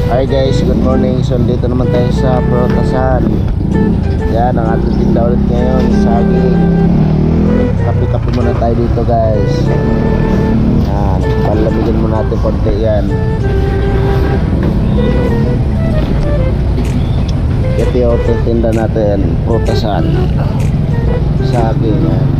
Hi guys, good morning. So dito naman tayo sa Prutasan. Yan ang ating tinda ulit ngayon, saging. Kape-kape muna tayo dito guys. Yan, palamigin muna natin konti yan. Ito yung tinda natin, Prutasan. Saging yan.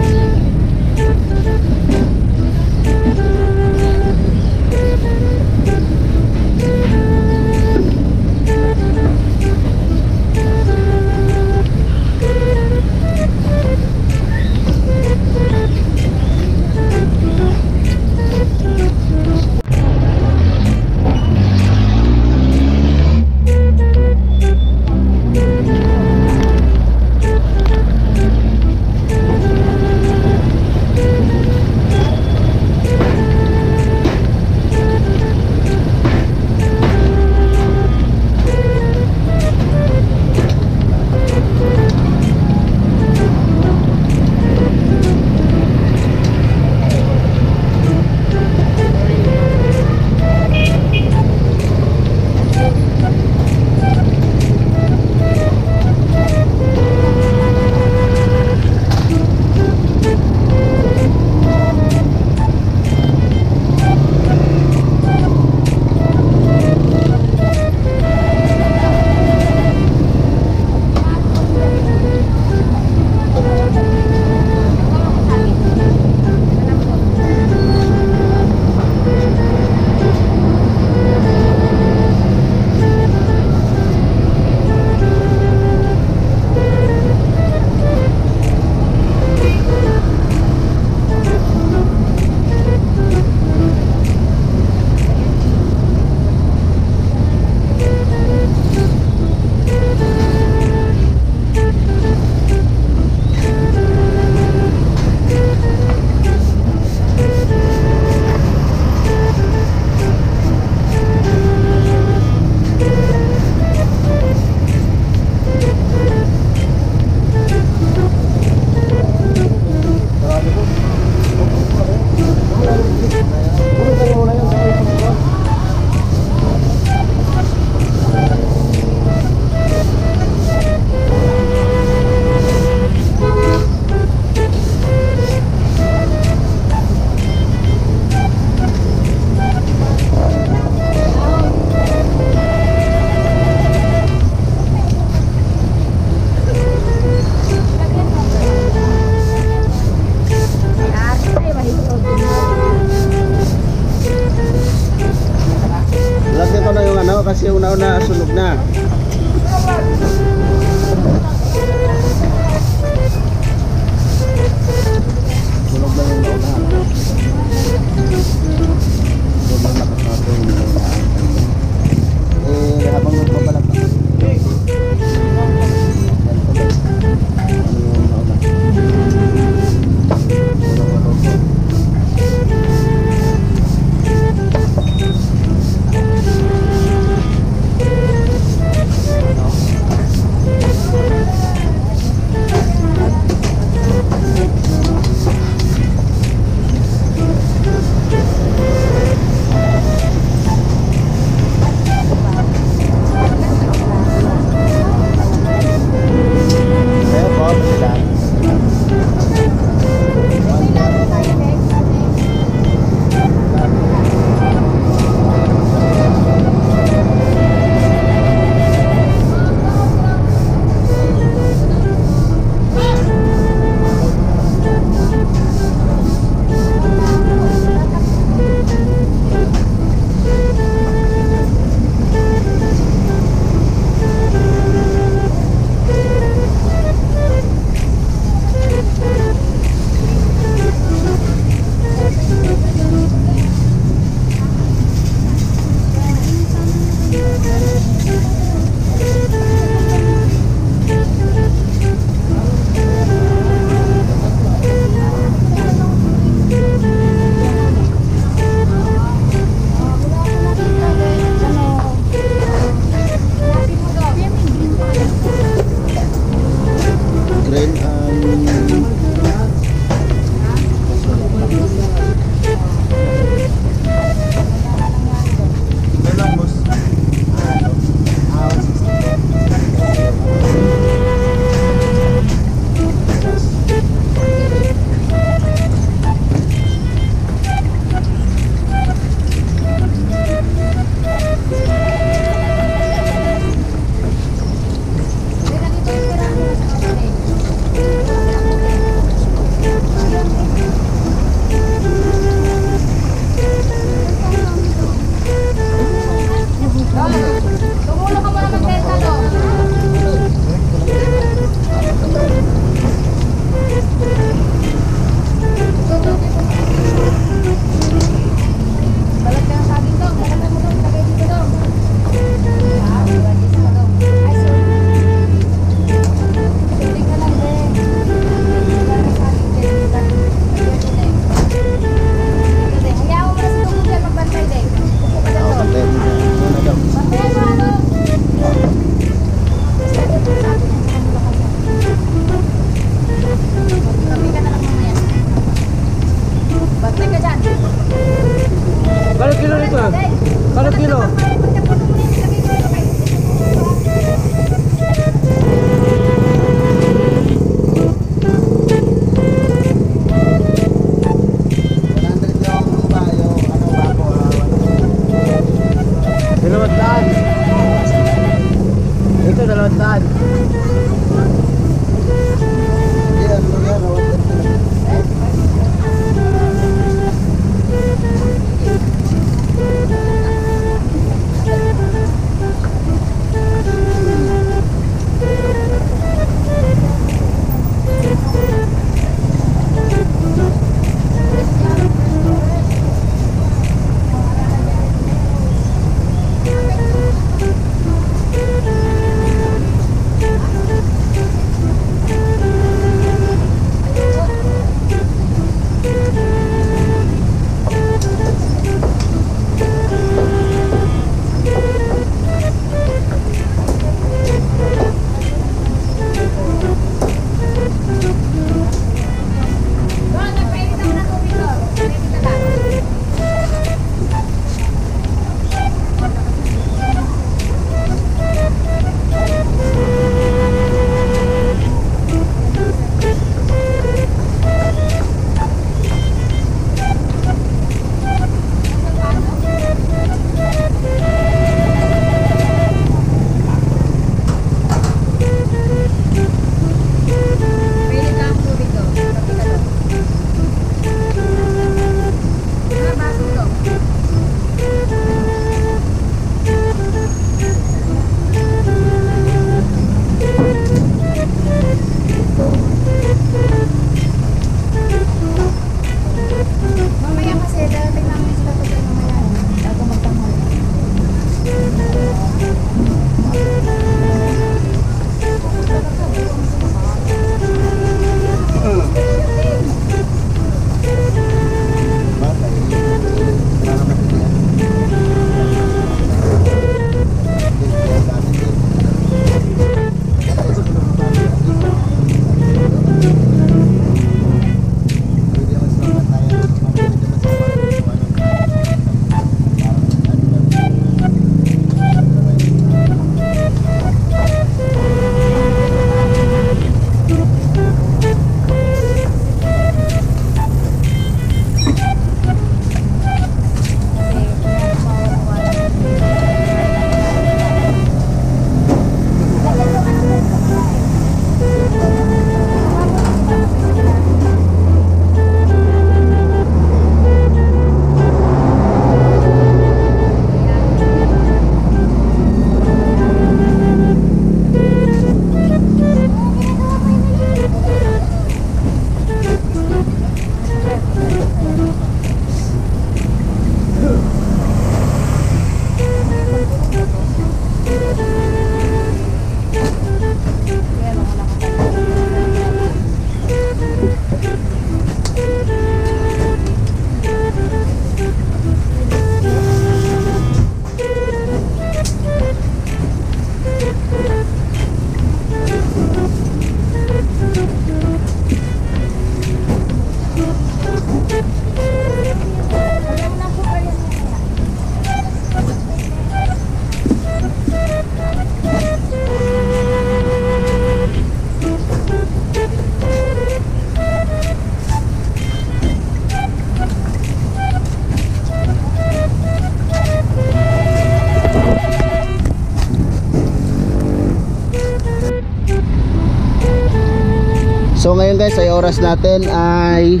So ngayon guys ay oras natin ay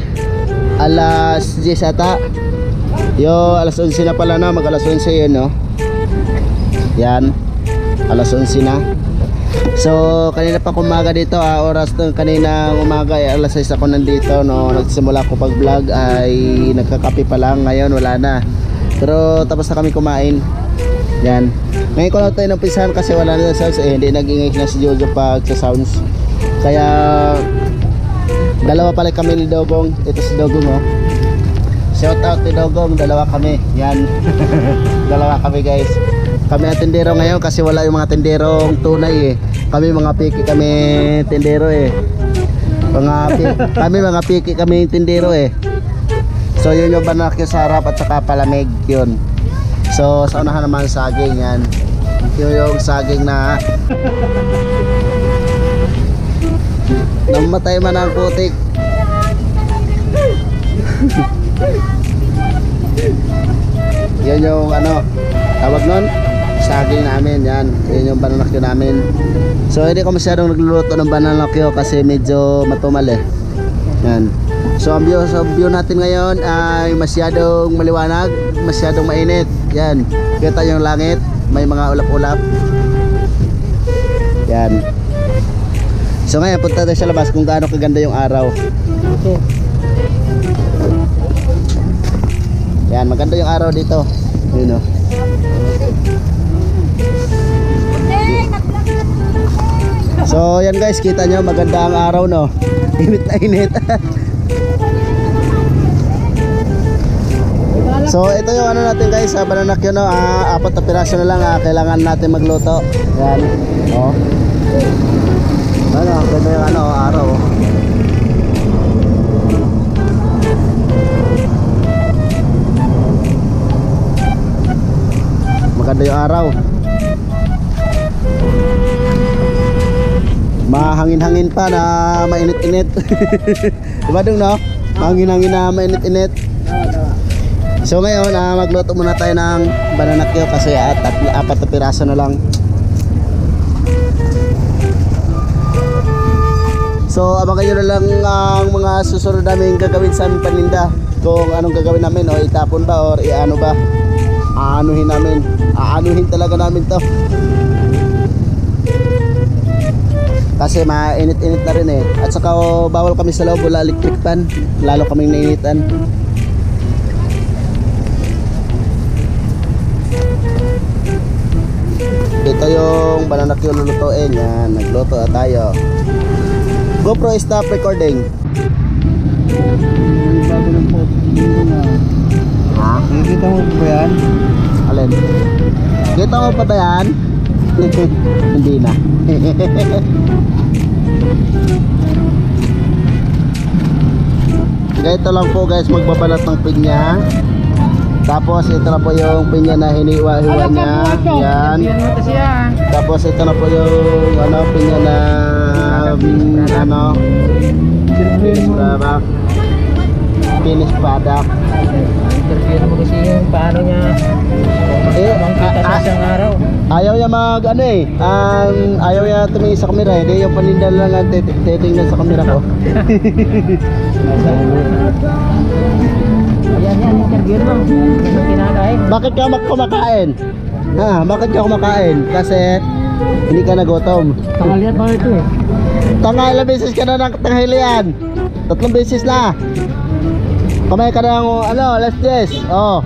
alas 10 ata. Yo, alas 11 na pala na, mag alas 11 yun no. Yan, alas 11 na. So kanina pa umaga dito, oras ng kaninang umaga ay alas 6 ako nandito no. Nagsimula ko pag vlog ay nagkakape pa lang, ngayon wala na. Pero tapos na kami kumain. Yan. Ngayon ko lang tayo nampisahan kasi wala na sounds hindi nag-ingay na si Jojo pag sa sounds. Kaya dalawa pala kami ni Dogong. Ito si Dogong oh. Shout out ni Dogong, dalawa kami. Yan. Dalawa kami guys. Kami ang tindero ngayon kasi wala yung mga tinderong tunay eh. Kami mga piki kami tindero eh. Kami mga piki kami tindero eh. So yun yung banakyo sa harap at saka palamig yun. So sa unahan naman saging yan. Yun yung saging na namatay man ang putik. Yun yung ano tawag nun, saging namin yan. Yun yung bananakyo namin. So hindi ko masyadong nagluluto ng bananakyo kasi medyo matumal eh. Yan. So ang view natin ngayon ay masyadong maliwanag, masyadong mainit. Yan, kita yung langit, may mga ulap-ulap. Yan. So ngayon punta tayo sa labas kung gaano kaganda yung araw. Okay. Yan, maganda yung araw dito. Yun o. So yan guys, kita nyo maganda ang araw no. Init na init. So ito yung ano natin guys, bananakyo no, 4 na piraso na lang kailangan natin magluto. Yan. Oh. Ano, ganda yung ano, araw. Maganda yung araw. Mahangin-hangin pa na mainit-init. Diba dong no? Mahangin-hangin na mainit-init. So ngayon magluto muna tayo ng bananakyo kasi 4 na piraso na lang. So abangan nyo na lang ang mga susunod namin gagawin sa aming paninda. Kung anong gagawin namin o itapon ba or iano ba. Aanuhin namin. Aanuhin talaga namin to. Kasi mainit-init na rin eh. At saka bawal kami sa loob, wala electric fan. Lalo kaming nainitan. Ito yung bananakyo lulutuin. Yan, nagluto na tayo. GoPro, stop recording. Ha? Nakikita mo ba yan? Alin? Kita mo pa ba yan? Hindi na. Ganito lang po guys, magbabalat ng pinya. Tapos ito na po yung pinya na hiniwa-hiwa niya. Yan. Tapos ito na po yung ano, pinya na ano, finished product. Interview na mo kasi yung paano niya makita sa isang araw. Ayaw niya mag ano eh, ayaw niya tumingin sa camera eh. Yung paninda lang ang titingnan sa camera ko. Ayan yan, interview mo. Yung kinakain. Bakit ka kumakain? Ha, bakit ka kumakain? Kasi hindi ka nagutom. Tanghalian pa ito eh. Ilang beses ka na ng tanghalian? 3 beses na. Kumain ka ng ano, alas 10. Oh.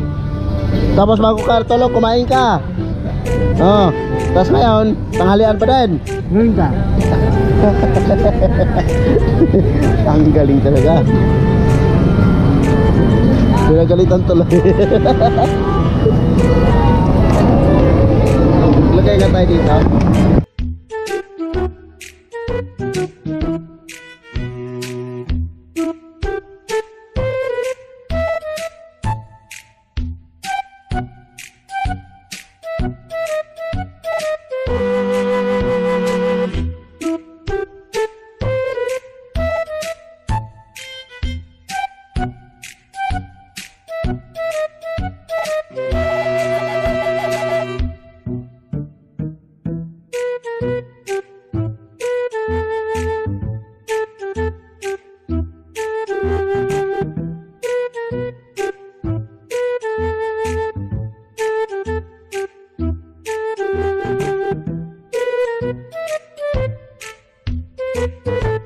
Tapos bago ka tulog, kumain ka. Oh. Tapos ngayon, tanghalian pa din. Ngayon ka. Ang galing talaga. Pinagalitan tuloy. Lagay nga tayo dito. Bye.